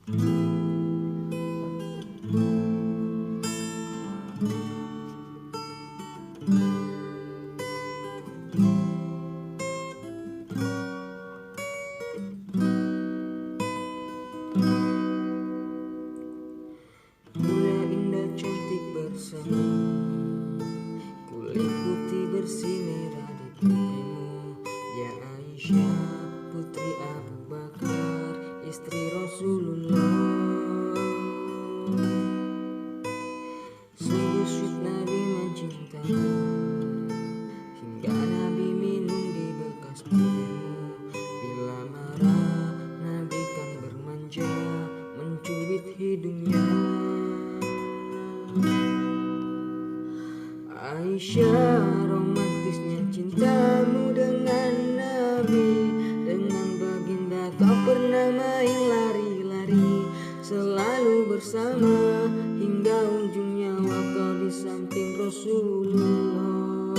Mulia indah cantik bersama, kulit putih bersih merah di pipimu. Ya Aisyah putri Abu Bakar, istri Rasulullah. Sungguh sweet Nabi mencintamu, hingga Nabi minum di bekas pipimu. Bila marah Nabi kan bermanja, mencubit hidungnya. Aisyah, romantisnya cintamu dengan Nabi. Dengan baginda kau pernah main lari-lari, selalu bersama, hingga ujung nyawa kau di samping Rasulullah.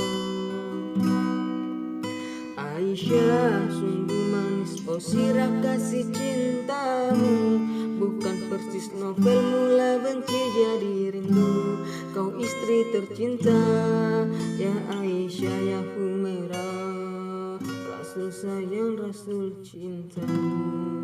Aisyah, sungguh manis oh sirah kasih cintamu, bukan persis novel mula benci jadi rindu. Kau istri tercinta, ya Aisyah ya Humairah, Rasul sayang Rasul cintamu.